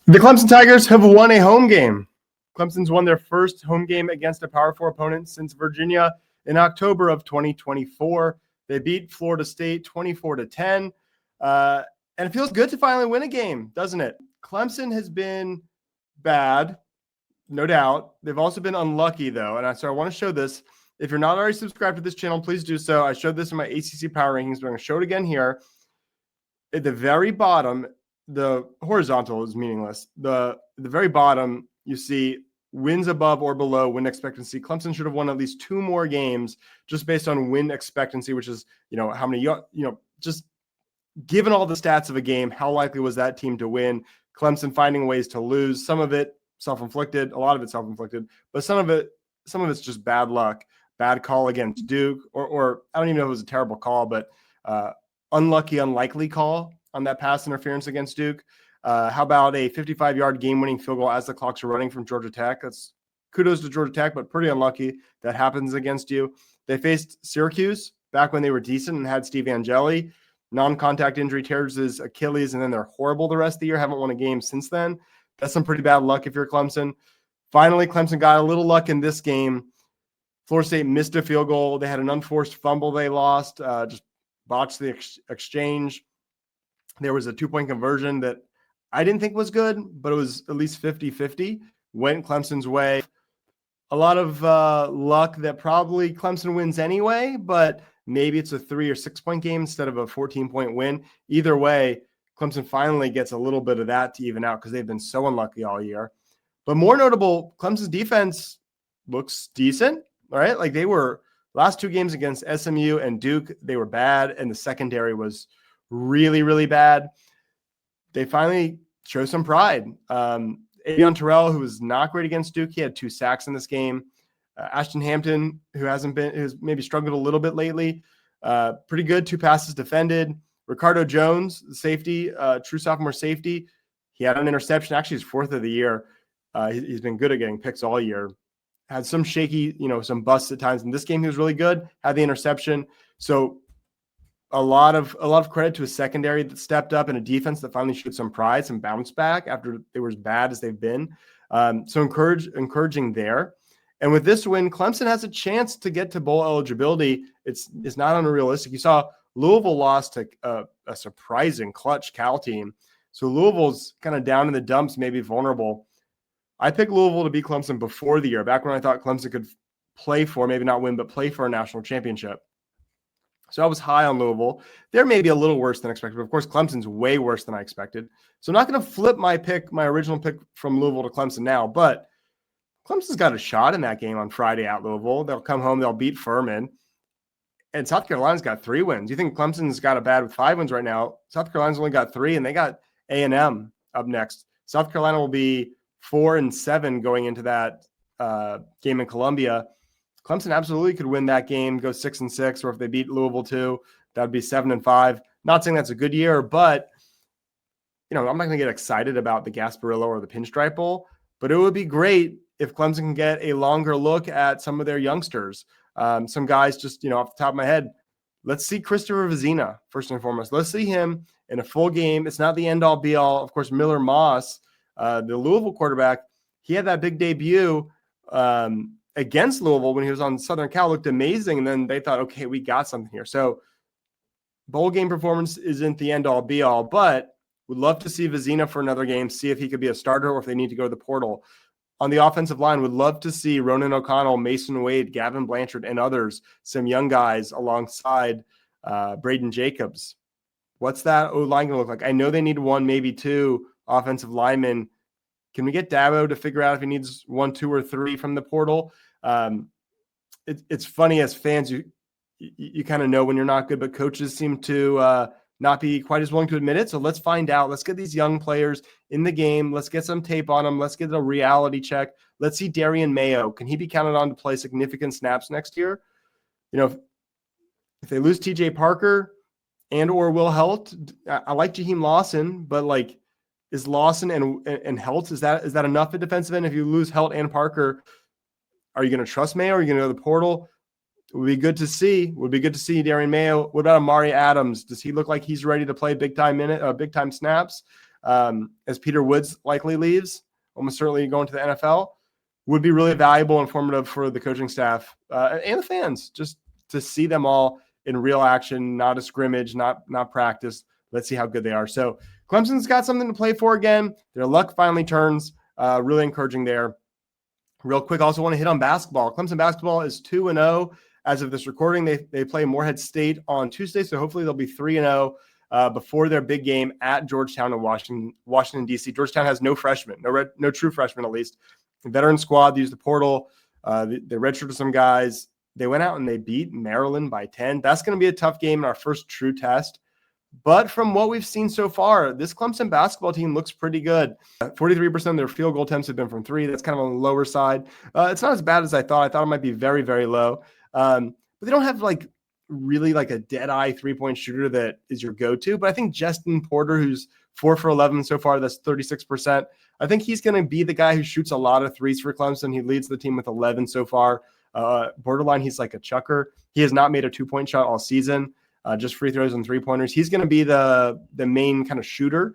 The Clemson Tigers have won a home game. Clemson's won their first home game against a Power 4 opponent since Virginia in October of 2024. They beat Florida State 24-10. And it feels good to finally win a game, doesn't it? Clemson has been bad, no doubt. They've also been unlucky, though. And so I want to show this. If you're not already subscribed to this channel, please do so. I showed this in my ACC Power Rankings, but I'm going to show it again here. At the very bottom, the horizontal is meaningless. The very bottom, you see wins above or below win expectancy. Clemson should have won at least 2 more games just based on win expectancy, which is, how many, just given all the stats of a game, how likely was that team to win? Clemson finding ways to lose. Some of it self-inflicted, a lot of it self-inflicted, but some of it's just bad luck, bad call against Duke, or I don't even know if it was a terrible call, but unlikely call on that pass interference against Duke. How about a 55-yard game-winning field goal as the clocks are running from Georgia Tech? That's kudos to Georgia Tech, but pretty unlucky that happens against you. They faced Syracuse back when they were decent and had Steve Angeli. Non-contact injury tears his Achilles, and then they're horrible the rest of the year. Haven't won a game since then. That's some pretty bad luck if you're Clemson. Finally, Clemson got a little luck in this game. Florida State missed a field goal. They had an unforced fumble they lost, just botched the exchange. There was a 2-point conversion that I didn't think was good, but it was at least 50-50. Went Clemson's way. A lot of luck that probably Clemson wins anyway, but maybe it's a 3 or 6 point game instead of a 14-point win. Either way, Clemson finally gets a little bit of that to even out because they've been so unlucky all year. But more notable, Clemson's defense looks decent, all right? Like they were last 2 games against SMU and Duke, they were bad, and the secondary was really, really bad. They finally show some pride. Avion Terrell, who was not great against Duke, he had 2 sacks in this game. Ashton Hampton, who's maybe struggled a little bit lately, pretty good, 2 passes defended. Ricardo Jones, the safety, true sophomore safety, he had an interception, actually his 4th of the year. He's been good at getting picks all year. Had some shaky, some busts at times. In this game, he was really good, had the interception. So a lot of credit to a secondary that stepped up and a defense that finally showed some pride, some bounce back after they were as bad as they've been. So encouraging there. And with this win, Clemson has a chance to get to bowl eligibility. It's not unrealistic. You saw Louisville lost to a surprising clutch Cal team. So Louisville's kind of down in the dumps, maybe vulnerable. I picked Louisville to beat Clemson before the year, back when I thought Clemson could play for, maybe not win, but play for a national championship. So I was high on Louisville. They're maybe a little worse than expected. But of course, Clemson's way worse than I expected. So I'm not going to flip my original pick from Louisville to Clemson now, but Clemson's got a shot in that game on Friday at Louisville. They'll come home, they'll beat Furman. And South Carolina's got 3 wins. You think Clemson's got a bad with 5 wins right now? South Carolina's only got 3, and they got A&M up next. South Carolina will be 4-7 going into that game in Columbia. Clemson absolutely could win that game, go 6-6, or if they beat Louisville too, that would be 7-5. Not saying that's a good year, but I'm not going to get excited about the Gasparilla or the Pinstripe Bowl, but it would be great if Clemson can get a longer look at some of their youngsters. Some guys just, off the top of my head, let's see Christopher Vizina first and foremost. Let's see him in a full game. It's not the end-all be-all. Of course, Miller Moss, the Louisville quarterback, he had that big debut against Louisville when he was on Southern Cal, looked amazing, and then they thought, okay, we got something here. So bowl game performance isn't the end-all be-all, but would love to see Vizina for another game, see if he could be a starter or if they need to go to the portal. On the offensive line, would love to see Ronan O'Connell, Mason Wade, Gavin Blanchard, and others, some young guys alongside Braden Jacobs. What's that O-line going to look like? I know they need 1, maybe 2 offensive linemen. Can we get Dabo to figure out if he needs 1, 2, or 3 from the portal? It's funny as fans, you kind of know when you're not good, but coaches seem to not be quite as willing to admit it. So let's find out. Let's get these young players in the game. Let's get some tape on them. Let's get a reality check. Let's see Darian Mayo. Can he be counted on to play significant snaps next year? If they lose TJ Parker and or Will Helt, I like Jaheim Lawson, but is Lawson and Helt, is that enough at defensive end? If you lose Helt and Parker, are you going to trust Mayo? Are you going to go to the portal? It would be good to see. Would be good to see Darian Mayo. What about Amari Adams? Does he look like he's ready to play big time snaps? as Peter Woods likely leaves, almost certainly going to the NFL, would be really valuable and informative for the coaching staff and the fans, just to see them all in real action, not a scrimmage, not practice. Let's see how good they are. So Clemson's got something to play for again. Their luck finally turns. Really encouraging there. Real quick, also want to hit on basketball. Clemson basketball is 2-0 as of this recording. They play Morehead State on Tuesday, so hopefully they'll be 3-0 before their big game at Georgetown and Washington D.C. Georgetown has no freshmen, no true freshmen at least. The veteran squad, they used the portal. They redshirted some guys. They went out and they beat Maryland by 10. That's going to be a tough game in our first true test. But from what we've seen so far, this Clemson basketball team looks pretty good. 43% of their field goal attempts have been from three. That's kind of on the lower side. It's not as bad as I thought. I thought it might be very, very low. But they don't have really a dead-eye three-point shooter that is your go-to. But I think Justin Porter, who's 4 for 11 so far, that's 36%. I think he's going to be the guy who shoots a lot of threes for Clemson. He leads the team with 11 so far. Borderline, he's like a chucker. He has not made a two-point shot all season. Just free throws and three-pointers. He's going to be the main kind of shooter.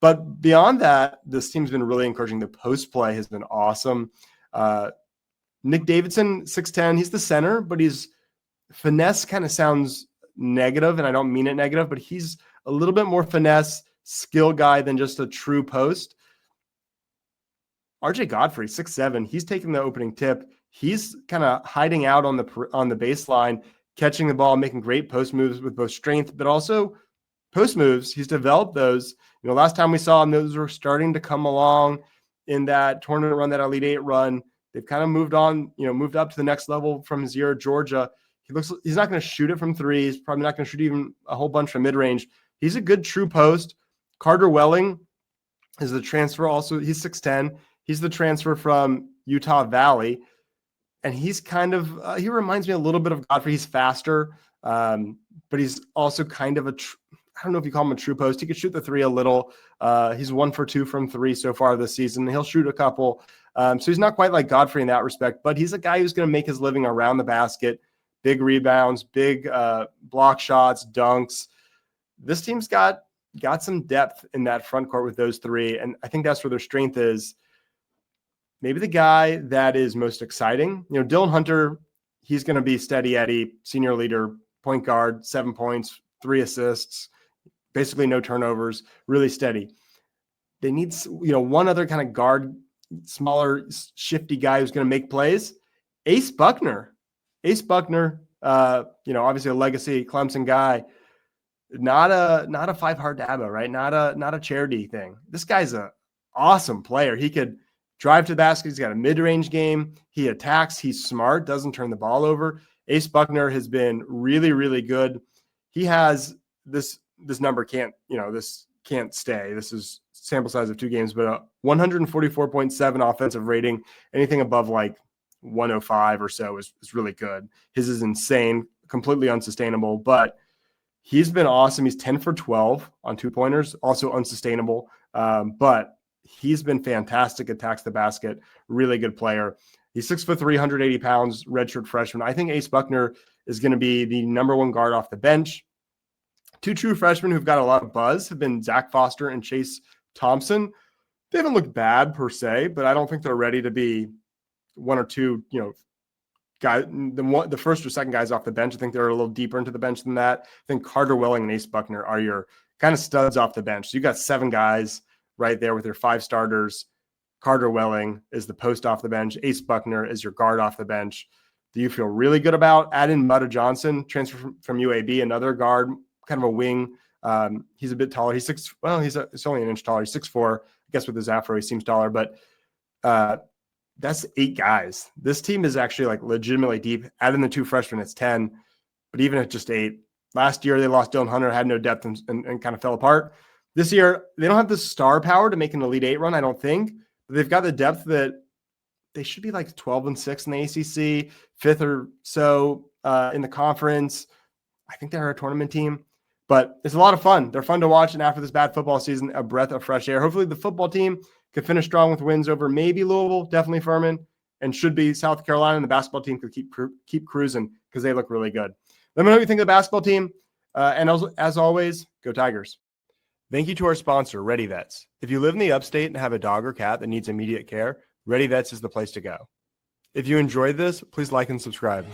But beyond that, this team's been really encouraging. The post play has been awesome. Nick Davidson, 6'10", he's the center, but he's finesse kind of sounds negative, and I don't mean it negative, but he's a little bit more finesse skill guy than just a true post. RJ Godfrey, 6'7", he's taking the opening tip. He's kind of hiding out on the baseline, catching the ball, making great post moves with both strength, but also post moves. He's developed those. Last time we saw him, those were starting to come along in that tournament run, that Elite Eight run. They've kind of moved on, moved up to the next level from his year at Georgia. He's not going to shoot it from three. He's probably not going to shoot even a whole bunch from mid-range. He's a good true post. Carter Welling is the transfer also. He's 6'10". He's the transfer from Utah Valley. And he's kind of, he reminds me a little bit of Godfrey. He's faster, but he's also kind of I don't know if you call him a true post. He could shoot the three a little. He's 1 for 2 from three so far this season. He'll shoot a couple. So he's not quite like Godfrey in that respect, but he's a guy who's going to make his living around the basket. Big rebounds, big block shots, dunks. This team's got some depth in that front court with those three, and I think that's where their strength is. Maybe the guy that is most exciting, Dylan Hunter, he's going to be steady Eddie, senior leader, point guard, 7 points, 3 assists, basically no turnovers, really steady. They need, one other kind of guard, smaller, shifty guy who's going to make plays. Ace Buckner, obviously a legacy Clemson guy, not a 5-hard Dabo, right? Not a charity thing. This guy's an awesome player. He could drive to the basket. He's got a mid-range game. He attacks. He's smart, doesn't turn the ball over. Ace Buckner has been really, really good. He has this number this can't stay. This is sample size of 2 games, but a 144.7 offensive rating. Anything above 105 or so is really good. His is insane, completely unsustainable, but he's been awesome. He's 10 for 12 on 2-pointers, also unsustainable. But he's been fantastic, attacks the basket, really good player. He's 6'3", 180 pounds, redshirt freshman. I think Ace Buckner is going to be the number 1 guard off the bench. 2 true freshmen who've got a lot of buzz have been Zach Foster and Chase Thompson. They haven't looked bad per se, but I don't think they're ready to be 1 or 2, guys, the first or second guys off the bench. I think they're a little deeper into the bench than that. I think Carter Welling and Ace Buckner are your kind of studs off the bench. So you got 7 guys right there with your 5 starters. Carter Welling is the post off the bench. Ace Buckner is your guard off the bench. Do you feel really good about adding Mutta Johnson, transfer from UAB, another guard, kind of a wing? He's a bit taller. He's it's only an inch taller. He's 6'4". I guess with his afro, he seems taller, but that's 8 guys. This team is actually legitimately deep. Add in the 2 freshmen, it's 10, but even at just 8. Last year, they lost Dylan Hunter, had no depth and kind of fell apart. This year, they don't have the star power to make an Elite Eight run, I don't think. But they've got the depth that they should be 12-6 in the ACC, 5th or so in the conference. I think they're a tournament team. But it's a lot of fun. They're fun to watch. And after this bad football season, a breath of fresh air. Hopefully the football team could finish strong with wins over maybe Louisville, definitely Furman, and should be South Carolina. And the basketball team could keep cruising because they look really good. Let me know what you think of the basketball team. And as always, go Tigers. Thank you to our sponsor, Ready Vets. If you live in the upstate and have a dog or cat that needs immediate care, Ready Vets is the place to go. If you enjoyed this, please like and subscribe.